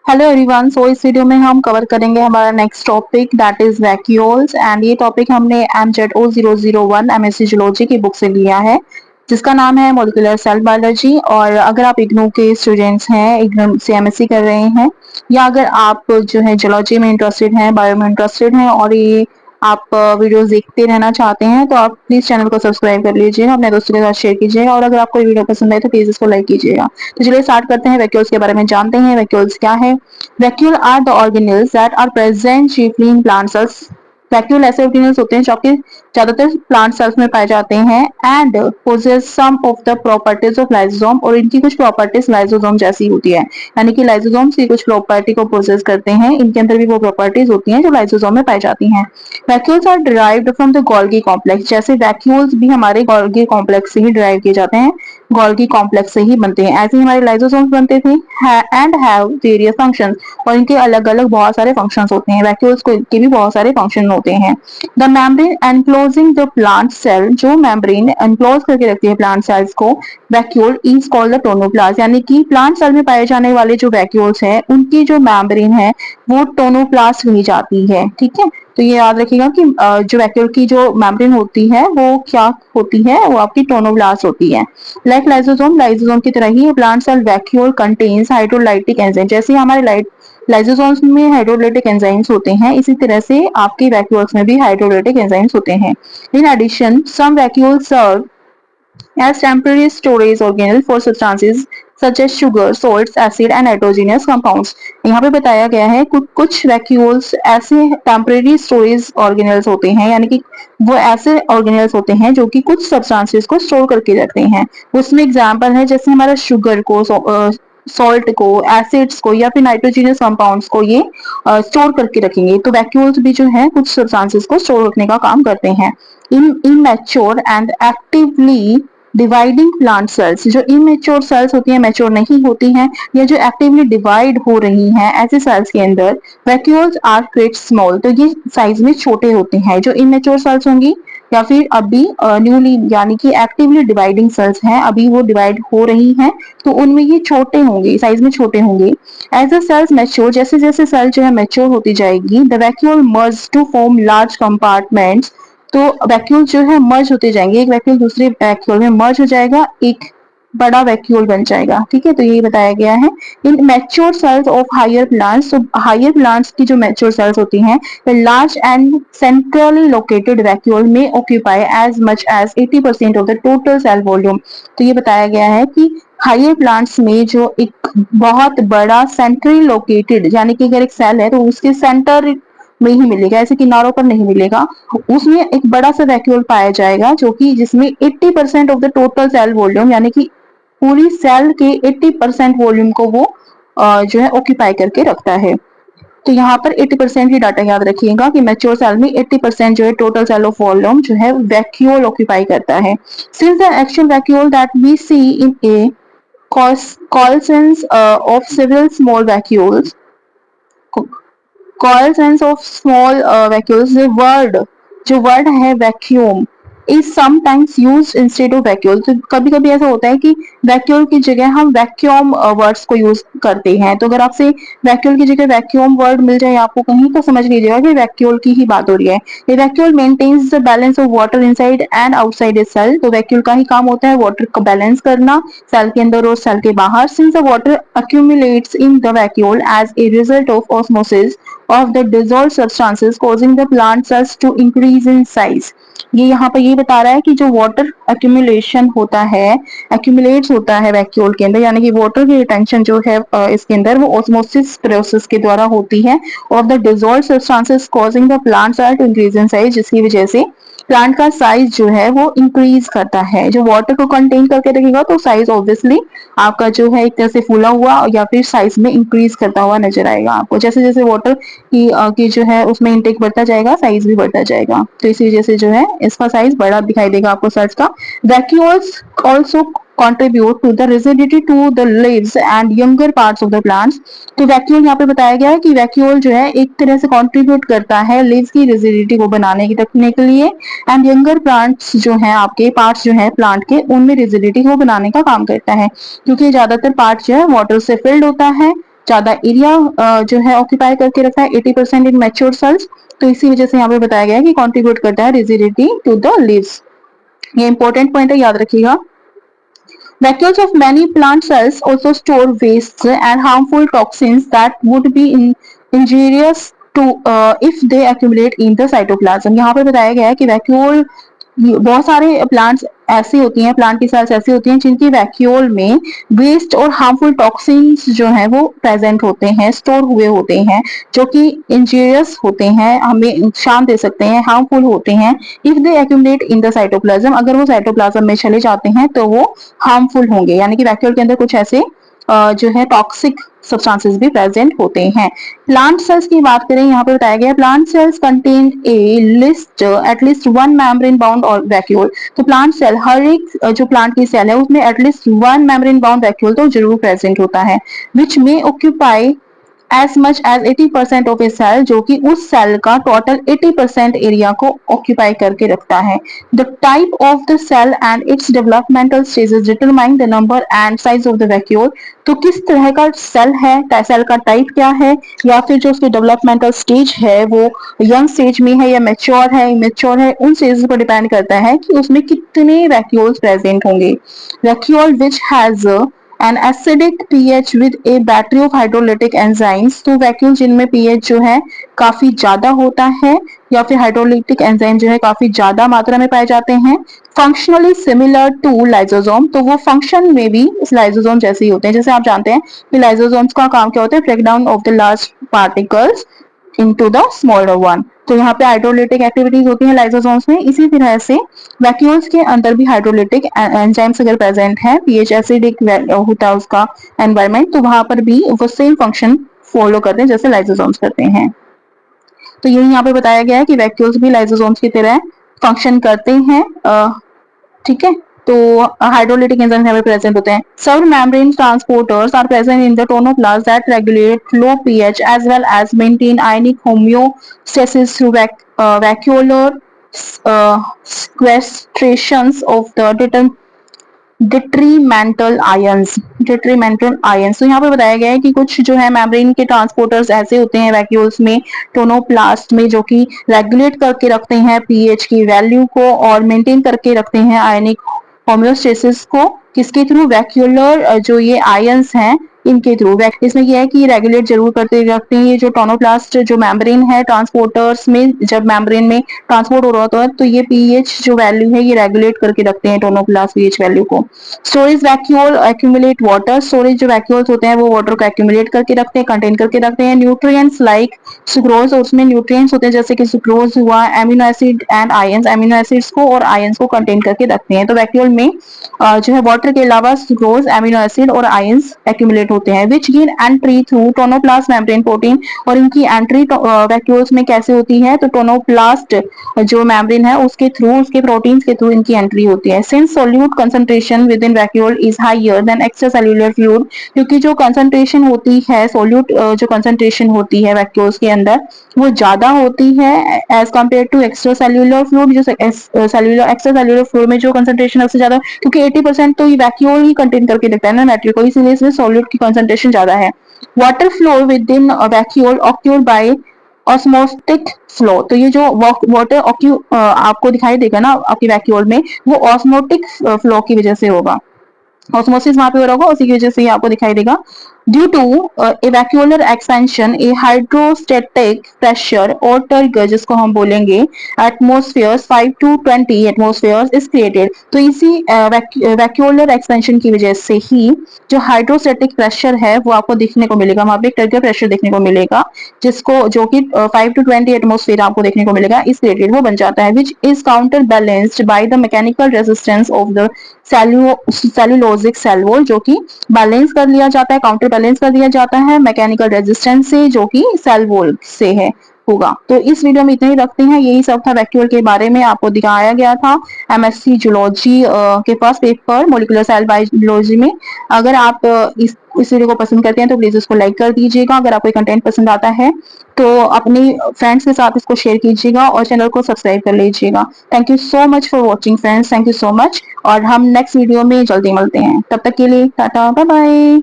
Hello everyone. सो इस video में हम कवर करेंगे हमारा next topic that is vacuoles and ये टॉपिक हमने MZ0001 MSc जूलॉजी की बुक से लिया है जिसका नाम है मॉलिक्यूलर सेल बायोलॉजी। और अगर आप इग्नू के स्टूडेंट्स हैं, इग्नू से MSc कर रहे हैं, या अगर आप जो है जूलॉजी में इंटरेस्टेड हैं, बायो में इंटरेस्टेड हैं और ये आप वीडियोस देखते रहना चाहते हैं तो आप प्लीज चैनल को सब्सक्राइब कर लीजिए, अपने दोस्तों के साथ शेयर कीजिएगा और अगर आपको ये वीडियो पसंद आए तो प्लीज इसको लाइक कीजिएगा। तो चलिए स्टार्ट करते हैं। वैक्यूल्स के बारे में जानते हैं। वैक्यूल्स क्या है? Vacuole are the organelles that are present chiefly in plant cells. Vacuole ऐसे ऑर्गेनेल्स होते हैं जो कि ज्यादातर प्लांट सेल्स में पाए जाते हैं and possess some of the properties of lysosome, और इनकी कुछ प्रॉपर्टीज लाइसोसोम जैसी होती है, यानी कि लाइसोसोम्स की कुछ प्रॉपर्टी को पोजेस करते हैं। इनके अंदर भी वो प्रॉपर्टीज होती हैं जो लाइसोसोम में पाई जाती हैं। Vacuoles are derived from the Golgi complex. जैसे वैक्यूल्स भी हमारे गोल्गी कॉम्प्लेक्स से ही डिराइव किए जाते हैं, गोल्गी कॉम्प्लेक्स से ही बनते हैं। ऐसे ही हमारे लाइसोसोम्स बनते थे एंड हैव वेरियस फंक्शंस, और इनके अलग अलग बहुत सारे फंक्शंस होते हैं। वैक्यूल्स के भी बहुत सारे फंक्शन होते हैं। The membrane enclosing the plant cell, जो मेम्ब्रेन एनक्लोज करके रखती है प्लांट सेल्स को, vacuole is called the tonoplast. यानी कि प्लांट सेल में पाए जाने वाले जो वैक्यूल्स हैं उनकी जो मेम्ब्रेन है वो टोनोप्लास्ट कही जाती है। ठीक है, तो ये याद रखिएगा कि जो वैक्यूल की जो मेम्ब्रेन होती है वो क्या होती है, वो आपकी टोनोब्लास्ट होती है। लाइक लाइसोसोम, लाइसोसोम की तरह ही plant cell vacuole contains hydrolytic enzyme. जैसे हमारे लाइसोसोम्स में हाइड्रोलाइटिक एंजाइम्स होते हैं, इसी तरह से आपके वैक्यूल्स में भी हाइड्रोलाइटिक एंजाइम्स होते हैं। In addition some vacuoles serve as temporary storage organelle for substances such as sugar, salts, acid and nitrogenous compounds। यहाँ पे बताया गया है कुछ वैक्यूल्स ऐसे टेम्परेरी स्टोरेज ऑर्गेनल्स होते हैं, यानी कि वो ऐसे ऑर्गेनल्स होते हैं जो कि कुछ सब्सटेंसेस को स्टोर करके रखते हैं। उसमें एग्जांपल है जैसे हमारा शुगर को, सॉल्ट को, एसिड्स को या फिर नाइट्रोजीनियस कंपाउंड्स को ये स्टोर करके रखेंगे। तो वैक्यूल्स भी जो है कुछ सब्सटेंसेस को स्टोर रखने का काम करते हैं। In immature and actively dividing plant cells, जो इमेच्योर सेल्स होती हैं, मैच्योर नहीं होती हैं, या जो एक्टिवली डिवाइड हो रही हैं, ऐसे सेल्स के अंदर वैक्यूल्स आर क्विट स्मॉल, तो ये साइज में छोटे होते हैं। जो इमेच्योर सेल्स होंगी या फिर अभी न्यूली यानी कि एक्टिवली डिवाइडिंग सेल्स हैं, अभी वो डिवाइड हो रही हैं, तो उनमें ये छोटे होंगे, साइज में छोटे होंगे। एज द सेल्स मैच्योर, जैसे जैसे सेल जो है मैच्योर होती जाएगी, the vacuole merge to form large compartments, तो वैक्यूल जो है मर्ज होते जाएंगे, एक वैक्यूल दूसरे वैक्यूल में मर्ज हो जाएगा, एक बड़ा वैक्यूल बन जाएगा। ठीक है, तो यही बताया गया है। In mature cells of higher plants, तो हायर प्लांट्स की जो मैच्योर सेल्स होती हैं, large and centrally located vacuole may occupy as much as 80% of the total cell volume. तो ये बताया गया है कि हायर प्लांट्स में जो एक बहुत बड़ा सेंट्रली लोकेटेड, यानी कि अगर एक सेल है तो उसके सेंटर में ही मिलेगा, ऐसे किनारों पर नहीं मिलेगा, उसमें एक बड़ा सा वैक्यूल पाया जाएगा जो कि जिसमें 80% of the total cell volume, यानी कि पूरी सेल के 80% वॉल्यूम को वो जो है ऑक्यूपाई करके रखता है। तो यहाँ पर 80% ही डाटा याद रखिएगा कि मैच्योर सेल में 80% जो है टोटल सेल ऑफ वॉल्यूम जो है वैक्यूल ऑक्यूपाई करता है। Since the actual vacuole that we see in a coalescence of several small vacuoles, coalescence of small vacuoles, the word जो वर्ड है vacuum is sometimes use instead of vacuole. तो कभी कभी ऐसा होता है कि वैक्यूल की जगह हम वैक्यूम वर्ड्स को यूज करते हैं। तो अगर आपसे वैक्यूल की जगह वैक्यूम वर्ड मिल जाए आपको कहीं, तो समझ लीजिएगा कि वैक्यूल की ही बात हो रही है। ये vacuole maintains the balance of water inside and outside a cell. तो वैक्यूल का ही काम होता है वाटर को बैलेंस करना सेल के अंदर और सेल के बाहर। Since the water accumulates in the vacuole as a result of osmosis of the dissolved substances causing the plant cells to increase in size। ये यहाँ पर ये बता रहा है कि जो वाटर accumulation होता है, accumulates होता है वैक्यूल के अंदर, यानी कि वाटर की रिटेंशन जो है इसके अंदर वो ऑस्मोसिस प्रोसेस के द्वारा होती है of the dissolved substances causing the plant cell to increase in size, जिसकी वजह से प्लांट का साइज जो है वो इंक्रीज करता है। जो वाटर को कंटेन करके रखेगा तो साइज ऑब्वियसली आपका जो है एक तरह से फूला हुआ या फिर साइज में इंक्रीज करता हुआ नजर आएगा आपको। जैसे जैसे वाटर की जो है उसमें इंटेक बढ़ता जाएगा, साइज भी बढ़ता जाएगा, तो इसी वजह से जो है इसका साइज बड़ा दिखाई देगा आपको सेल्स का। Vacuoles also contribute to the rigidity to the leaves and younger parts of the plants। तो वैक्यूल यहाँ पे बताया गया है कि वैक्यूल जो है एक तरह से कंट्रीब्यूट करता है लीव्स की रिजिडिटी को बनाने की रखने के लिए, एंड यंगर प्लांट्स जो है आपके पार्ट्स जो है प्लांट के उनमें रिजिडिटी को बनाने का काम करता है, क्योंकि ज्यादातर पार्ट जो है वाटर से फिल्ड होता है। ज्यादा एरिया जो है ऑक्यूपाई करके रखता है, 80% इन मैच्योर सेल्स। तो इसी वजह से यहाँ पे बताया गया है कि कॉन्ट्रीब्यूट करता है रिजिडिटी टू द लीव्स। ये इंपॉर्टेंट पॉइंट है, याद रखिएगा। Vacuoles of many plant cells also store wastes and harmful toxins that would be injurious to if they accumulate in the cytoplasm। यहाँ पे बताया गया है कि वैक्यूल बहुत सारे प्लांट्स ऐसी होती हैं, प्लांट की सेल्स ऐसी होती हैं जिनकी वैक्यूल में वेस्ट और हार्मफुल टॉक्सिन्स जो हैं वो प्रेजेंट होते हैं, स्टोर हुए होते हैं, जो कि इंजीरियस होते हैं, हमें नुकसान दे सकते हैं, हार्मफुल होते हैं। If they accumulate in the cytoplasm, अगर वो साइटोप्लाज्म में चले जाते हैं तो वो हार्मफुल होंगे, यानी कि वैक्यूल के अंदर कुछ ऐसे जो है टॉक्सिक सब्सटेंसेस भी प्रेजेंट होते हैं। प्लांट सेल्स की बात करें, यहाँ पे बताया गया plant cells contain a least at least one membrane bound और वैक्यूल। तो प्लांट सेल, हर एक जो प्लांट की सेल है उसमें at least one membrane bound vacuole तो जरूर प्रेजेंट होता है, विच में occupy as much as 80% of a cell, जो कि उस सेल का टोटल 80% एरिया को ऑक्यूपाई करके रखता है। The type of the cell and its developmental stages determine the number and size of the vacuole. तो किस तरह का सेल है, सेल का टाइप क्या है, या फिर जो उसकी डेवलपमेंटल स्टेज है वो यंग स्टेज में है या मेच्योर है, इमेच्योर है, उन स्टेजेस पर डिपेंड करता है कि उसमें कितने वैक्यूल्स प्रेजेंट होंगे। Vacuole which has an acidic pH with A battery of hydrolytic enzymes. तो वैक्यूल जिनमें पीएच जो है काफी ज्यादा होता है, या फिर हाइड्रोलिटिक एंजाइम जो है काफी ज्यादा मात्रा में पाए जाते हैं। फंक्शनली सिमिलर टू लाइसोसोम, तो वो फंक्शन में भी लाइसोसोम जैसे ही होते हैं। जैसे आप जानते हैं कि लाइसोसोम्स का काम क्या होता है, break down of the large particles into the smaller one. तो यहाँ पे हाइड्रोलिटिक एक्टिविटीज होती हैं लाइसोसोम्स में। इसी तरह से वैक्यूल्स के अंदर भी हाइड्रोलिटिक एंजाइम्स अगर प्रेजेंट है, पीएच एसिडिक होता है उसका एनवायरमेंट, तो वहां पर भी वो सेम फंक्शन फॉलो करते हैं जैसे लाइसोसोम्स करते हैं। तो यही यहाँ पे बताया गया है कि वैक्यूल्स भी लाइसोसोम्स की तरह फंक्शन करते हैं। ठीक है, तो हाइड्रोलिटिक एंजाइम्स यहाँ पे प्रेजेंट होते हैं। Several membrane transporters are present in the tonoplast that regulate low pH as well as maintain ionic homeostasis through vacuolar sequestrations of the detrimental ions. तो यहाँ पे बताया गया है कि कुछ जो है मेम्ब्रेन के ट्रांसपोर्टर्स ऐसे होते हैं वैक्यूल्स में, टोनोप्लास्ट में, जो कि रेगुलेट करके रखते हैं पीएच की वैल्यू को और मेंटेन करके रखते हैं आयनिक होम्योस्टेसिस को। किसके थ्रू, वैक्यूलर जो ये आयंस हैं इनके थ्रू। इसमें यह है कि रेगुलेट जरूर करते रखते हैं। ये जो टोनोप्लास्ट जो मेम्ब्रेन है, ट्रांसपोर्टर्स में जब मेम्ब्रेन में ट्रांसपोर्ट हो रहा होता है तो ये पीएच जो वैल्यू है ये रेगुलेट करके रखते हैं टोनोप्लास्ट पीएच वैल्यू को। Storage vacuole accumulate water, storage जो वैक्यूल्स होते हैं वो वाटर को एक्यूमुलेट करके रखते हैं, कंटेन करके रखते हैं। न्यूट्रिएंट्स लाइक सुक्रोज, और उसमें न्यूट्रिएंट्स होते हैं जैसे कि सुक्रोज हुआ, amino acid and ions, amino acids को और आयंस को कंटेन करके रखते हैं। तो वैक्यूल में जो है वाटर के अलावा सुक्रोज, एमिनो एसिड और आयंस एक्यूमुलेट होते हैं, which gain entry through tonoplast membrane protein. और इनकी एंट्री वैक्यूल्स में कैसे होती है, तो टोनोप्लास्ट जो मेम्ब्रेन है उसके थ्रू, उसके प्रोटीन्स के थ्रू इनकी एंट्री होती है। Since solute concentration within vacuole is higher than extracellular fluid, क्योंकि जो कंसंट्रेशन होती है, सोल्यूट जो कंसंट्रेशन होती है वैक्यूल्स के अंदर वो ज्यादा होती है as compare to extracellular fluid. जो सेल्युलर एक्स्ट्रासेल्युलर फ्लूइड में जो कंसंट्रेशन सबसे ज्यादा, क्योंकि 80% तो ये वैक्यूल ही कंटेन करके रखता है ना मैट्रिक को, इसलिए इसमें सॉल्यूट की कंसंट्रेशन ज्यादा है। Water flow within vacuole occurred by osmotic flow. तो ये जो वाटर आपको दिखाई देगा ना आपकी वैक्यूल में, वो ऑस्मोटिक फ्लो की वजह से होगा। ऑस्मोसिस वहां पे हो रहा होगा, उसी की वजह से ये आपको दिखाई देगा। Due to vacuolar expansion a hydrostatic pressure और टर्गर, जिसको हम बोलेंगे atmosphere 5 to 20 atmosphere is created. तो इसी वैक्यूलर एक्सपेंशन की वजह से ही जो हाइड्रोस्टेटिक प्रेशर है वो आपको देखने को मिलेगा, वहां पे टर्गर प्रेशर देखने को मिलेगा, जिसको जो कि 5 to 20 एटमॉस्फेयर आपको देखने को मिलेगा, इस क्रिएटेड वो बन जाता है, which is counter balanced by the mechanical resistance of the cellulosic cell wall, जो कि बैलेंस कर लिया जाता है, काउंटर बैलेंस कर दिया जाता है मैकेनिकल रेजिस्टेंस से, जो कि सेल वॉल से है होगा। तो इस वीडियो में इतना ही रखते हैं, यही सब था वैक्यूल के बारे में आपको दिखाया गया था एमएससी जूलॉजी के first paper molecular cell biology में। अगर आप इस वीडियो को पसंद करते हैं तो प्लीज इसको लाइक कर दीजिएगा। अगर आपको कंटेंट पसंद आता है तो अपने फ्रेंड्स के साथ इसको शेयर कीजिएगा और चैनल को सब्सक्राइब कर लीजिएगा। Thank you so much for watching friends, thank you so much, और हम नेक्स्ट वीडियो में जल्दी मिलते हैं। तब तक के लिए टाटा, बाय बाय।